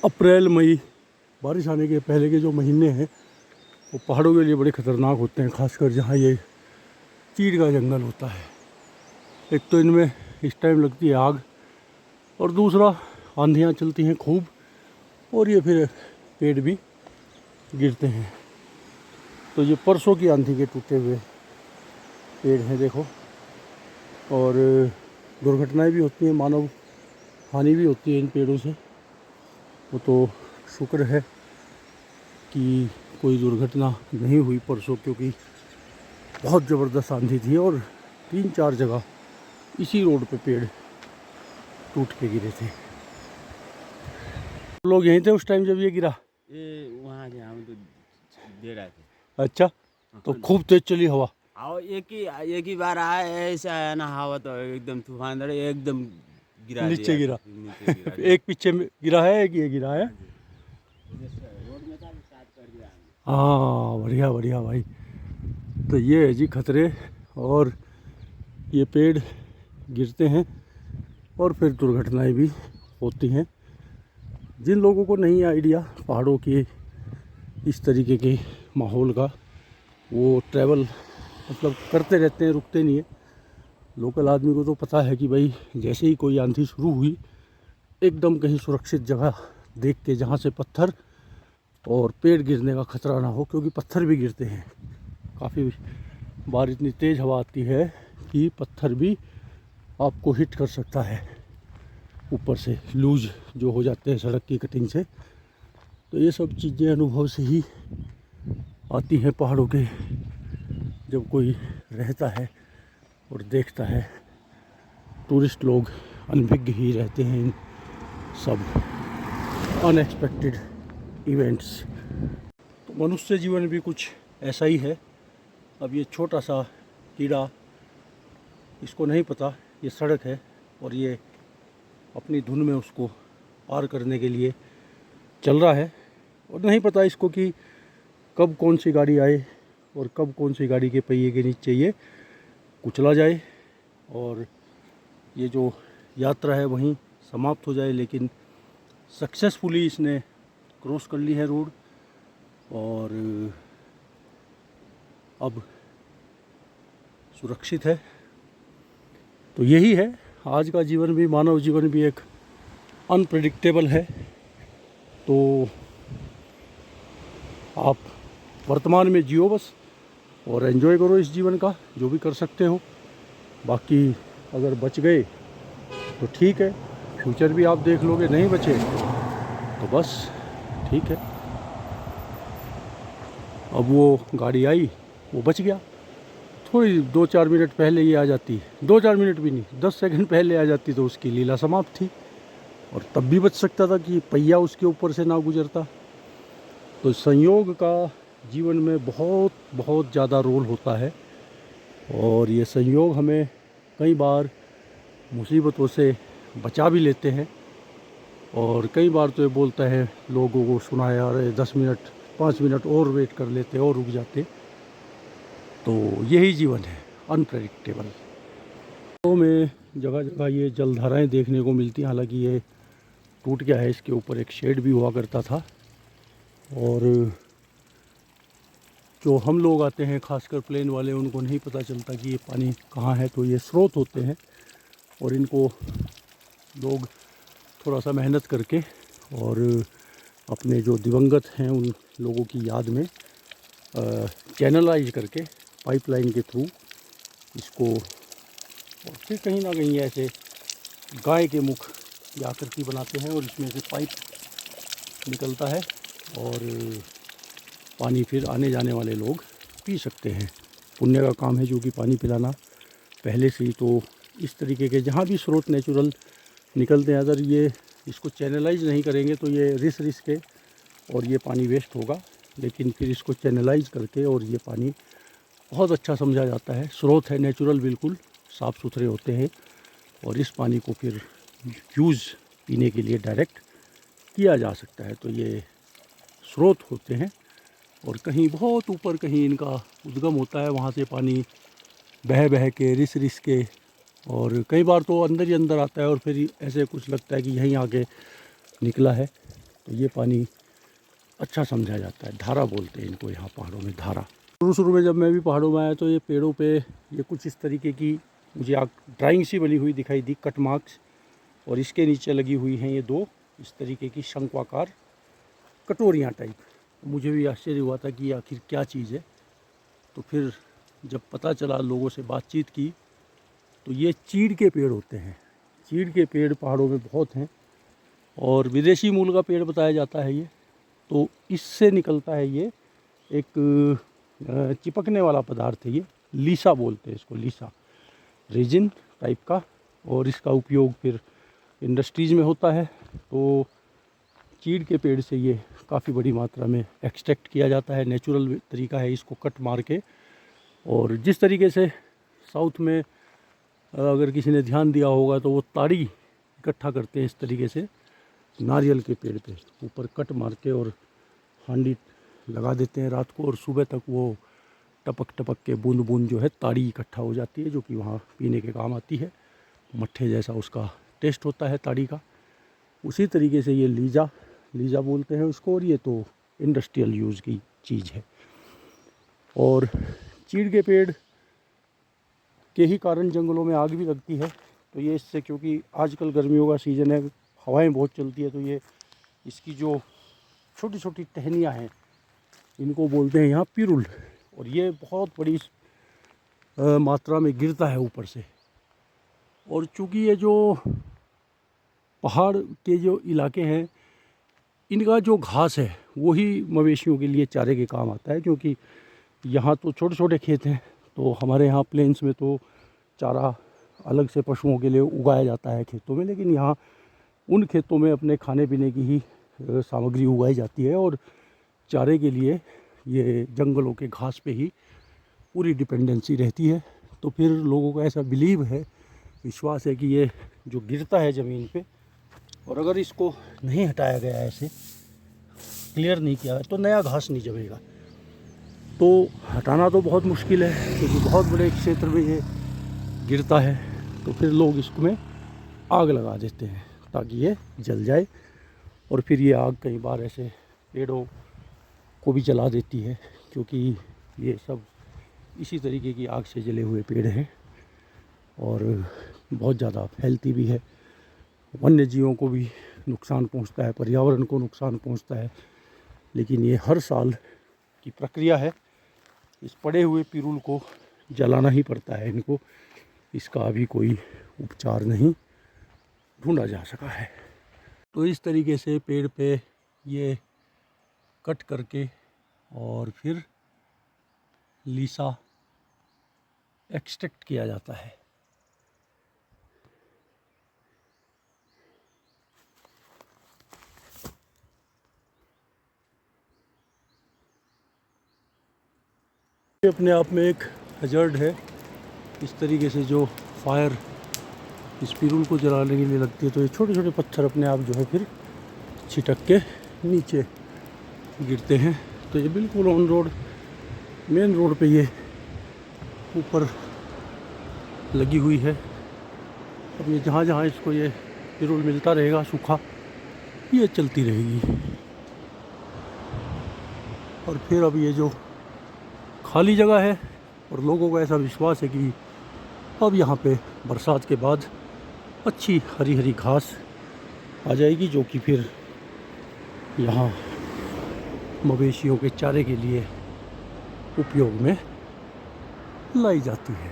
अप्रैल मई बारिश आने के पहले के जो महीने हैं वो पहाड़ों के लिए बड़े ख़तरनाक होते हैं, खासकर जहाँ ये चीड़ का जंगल होता है। एक तो इनमें इस टाइम लगती है आग, और दूसरा आंधियाँ चलती हैं खूब, और ये फिर पेड़ भी गिरते हैं। तो ये परसों की आंधी के टूटे हुए पेड़ हैं देखो, और दुर्घटनाएं भी होती हैं, मानव हानि भी होती है इन पेड़ों से। वो तो शुक्र है कि कोई दुर्घटना नहीं हुई परसों, क्योंकि बहुत ज़बरदस्त आंधी थी और 3-4 जगह इसी रोड पे पेड़ टूट के गिरे थे। लोग यहीं थे उस टाइम जब ये गिरा? ये वहाँ के हम तो दे रहे थे। अच्छा, तो खूब तेज चली हवा? हाँ, एक ही बार आया ऐसा है ना, हवा तो एकदम तूफान धरे एकदम गिरा नीचे दिया, गिरा? नीचे गिरा एक पीछे में गिरा है, एक ये गिरा है? रोड में था साथ कर दिया। हाँ, बढ़िया बढ़िया भाई। तो ये है जी खतरे, और ये पेड़ गिरते हैं और फिर दुर्घटनाएं भी होती हैं। जिन लोगों को नहीं आइडिया पहाड़ों के इस तरीके के माहौल का, वो ट्रैवल मतलब करते रहते हैं, रुकते नहीं है। लोकल आदमी को तो पता है कि भाई जैसे ही कोई आंधी शुरू हुई, एकदम कहीं सुरक्षित जगह देख के जहाँ से पत्थर और पेड़ गिरने का खतरा ना हो, क्योंकि पत्थर भी गिरते हैं। काफ़ी बार इतनी तेज़ हवा आती है कि पत्थर भी आपको हिट कर सकता है ऊपर से, लूज जो हो जाते हैं सड़क की कटिंग से। तो ये सब चीज़ें अनुभव से ही आती हैं पहाड़ों के, जब कोई रहता है और देखता है। टूरिस्ट लोग अनभिज्ञ ही रहते हैं इन सब अनएक्सपेक्टेड इवेंट्स। तो मनुष्य जीवन भी कुछ ऐसा ही है। अब ये छोटा सा कीड़ा, इसको नहीं पता ये सड़क है, और ये अपनी धुन में उसको पार करने के लिए चल रहा है, और नहीं पता इसको कि कब कौन सी गाड़ी आए और कब कौन सी गाड़ी के पहिए के नीचे ये कुचला जाए और ये जो यात्रा है वहीं समाप्त हो जाए। लेकिन सक्सेसफुली इसने क्रॉस कर ली है रोड, और अब सुरक्षित है। तो यही है, आज का जीवन भी, मानव जीवन भी एक अनप्रेडिक्टेबल है। तो आप वर्तमान में जियो बस, और एंजॉय करो इस जीवन का जो भी कर सकते हो। बाकी अगर बच गए तो ठीक है, फ्यूचर भी आप देख लोगे। नहीं बचे तो बस ठीक है। अब वो गाड़ी आई, वो बच गया। थोड़ी 2-4 मिनट पहले ये आ जाती, 2-4 मिनट भी नहीं, 10 सेकंड पहले आ जाती तो उसकी लीला समाप्त थी, और तब भी बच सकता था कि पहिया उसके ऊपर से ना गुजरता। तो संयोग का जीवन में बहुत बहुत ज़्यादा रोल होता है, और ये संयोग हमें कई बार मुसीबतों से बचा भी लेते हैं। और कई बार तो ये बोलता है लोगों को, सुना है यार 10 मिनट 5 मिनट और वेट कर लेते और रुक जाते। तो यही जीवन है, अनप्रेडिक्टेबल। तो में जगह जगह ये जलधाराएं देखने को मिलती हैं। हालांकि ये टूट गया है, इसके ऊपर एक शेड भी हुआ करता था। और जो हम लोग आते हैं, खासकर प्लेन वाले, उनको नहीं पता चलता कि ये पानी कहाँ है। तो ये स्रोत होते हैं, और इनको लोग थोड़ा सा मेहनत करके और अपने जो दिवंगत हैं उन लोगों की याद में चैनलाइज करके पाइपलाइन के थ्रू इसको, और फिर कहीं ना कहीं ऐसे गाय के मुख की आकृति बनाते हैं, और इसमें से पाइप निकलता है, और पानी फिर आने जाने वाले लोग पी सकते हैं। पुण्य का काम है जो कि पानी पिलाना पहले से ही। तो इस तरीके के जहाँ भी स्रोत नेचुरल निकलते हैं, अगर ये इसको चैनलाइज नहीं करेंगे तो ये रिस के और ये पानी वेस्ट होगा। लेकिन फिर इसको चैनलाइज करके, और ये पानी बहुत अच्छा समझा जाता है, स्रोत है नेचुरल, बिल्कुल साफ़ सुथरे होते हैं, और इस पानी को फिर यूज़ पीने के लिए डायरेक्ट किया जा सकता है। तो ये स्रोत होते हैं, और कहीं बहुत ऊपर कहीं इनका उद्गम होता है, वहाँ से पानी बह बह के रिस के, और कई बार तो अंदर ही अंदर आता है, और फिर ऐसे कुछ लगता है कि यहीं आके निकला है। तो ये पानी अच्छा समझा जाता है। धारा बोलते हैं इनको यहाँ पहाड़ों में, धारा। शुरू में जब मैं भी पहाड़ों में आया तो ये पेड़ों पे ये कुछ इस तरीके की मुझे ड्राइंग सी बनी हुई दिखाई दी, कट मार्क्स, और इसके नीचे लगी हुई हैं ये 2 इस तरीके की शंक्वाकार कटोरियाँ टाइप। मुझे भी आश्चर्य हुआ था कि आखिर क्या चीज़ है। तो फिर जब पता चला, लोगों से बातचीत की, तो ये चीड़ के पेड़ होते हैं। चीड़ के पेड़ पहाड़ों में बहुत हैं और विदेशी मूल का पेड़ बताया जाता है ये। तो इससे निकलता है ये एक चिपकने वाला पदार्थ है, ये लीसा बोलते हैं इसको, लीसा रेजिन टाइप का। और इसका उपयोग फिर इंडस्ट्रीज़ में होता है। तो चीड़ के पेड़ से ये काफ़ी बड़ी मात्रा में एक्सट्रैक्ट किया जाता है। नेचुरल तरीका है इसको कट मार के। और जिस तरीके से साउथ में अगर किसी ने ध्यान दिया होगा तो वो ताड़ी इकट्ठा करते हैं इस तरीके से नारियल के पेड़ पे ऊपर कट मार के, और हांडी लगा देते हैं रात को, और सुबह तक वो टपक टपक के बूंद बूंद जो है ताड़ी इकट्ठा हो जाती है, जो कि वहाँ पीने के काम आती है। मट्ठे जैसा उसका टेस्ट होता है ताड़ी का। उसी तरीके से ये लीजा बोलते हैं उसको, और ये तो इंडस्ट्रियल यूज़ की चीज़ है। और चीड़ के पेड़ के ही कारण जंगलों में आग भी लगती है। तो ये इससे, क्योंकि आजकल गर्मियों का सीज़न है, हवाएं बहुत चलती है, तो ये इसकी जो छोटी छोटी टहनियाँ हैं इनको बोलते हैं यहाँ पिरुल। और ये बहुत बड़ी मात्रा में गिरता है ऊपर से। और चूँकि ये जो पहाड़ के जो इलाके हैं, इनका जो घास है वही मवेशियों के लिए चारे के काम आता है। क्योंकि यहाँ तो छोटे छोटे खेत हैं, तो हमारे यहाँ प्लेन्स में तो चारा अलग से पशुओं के लिए उगाया जाता है खेतों में, लेकिन यहाँ उन खेतों में अपने खाने पीने की ही सामग्री उगाई जाती है। और चारे के लिए ये जंगलों के घास पे ही पूरी डिपेंडेंसी रहती है। तो फिर लोगों का ऐसा बिलीव है, विश्वास है कि ये जो गिरता है ज़मीन पे, और अगर इसको नहीं हटाया गया, ऐसे क्लियर नहीं किया तो नया घास नहीं जमेगा। तो हटाना तो बहुत मुश्किल है, क्योंकि बहुत बड़े क्षेत्र में ये गिरता है। तो फिर लोग इसमें आग लगा देते हैं ताकि ये जल जाए। और फिर ये आग कई बार ऐसे पेड़ों को भी जला देती है, क्योंकि ये सब इसी तरीके की आग से जले हुए पेड़ हैं और बहुत ज़्यादा फैलती भी है। वन्य जीवों को भी नुकसान पहुंचता है, पर्यावरण को नुकसान पहुंचता है। लेकिन ये हर साल की प्रक्रिया है। इस पड़े हुए पिरुल को जलाना ही पड़ता है इनको। इसका अभी कोई उपचार नहीं ढूंढा जा सका है। तो इस तरीके से पेड़ पे ये कट करके और फिर लीसा एक्सट्रैक्ट किया जाता है। ये अपने आप में एक हजर्ड है। इस तरीके से जो फायर इस पिरुल को जलाने के लिए लगती है, तो ये छोटे छोटे पत्थर अपने आप जो है फिर छिटक के नीचे गिरते हैं। तो ये बिल्कुल ऑन रोड, मेन रोड पे ये ऊपर लगी हुई है। अब ये जहाँ जहाँ इसको ये पिरुल मिलता रहेगा सूखा, ये चलती रहेगी। और फिर अब ये जो खाली जगह है, और लोगों का ऐसा विश्वास है कि अब यहाँ पे बरसात के बाद अच्छी हरी हरी घास आ जाएगी, जो कि फिर यहाँ मवेशियों के चारे के लिए उपयोग में लाई जाती है।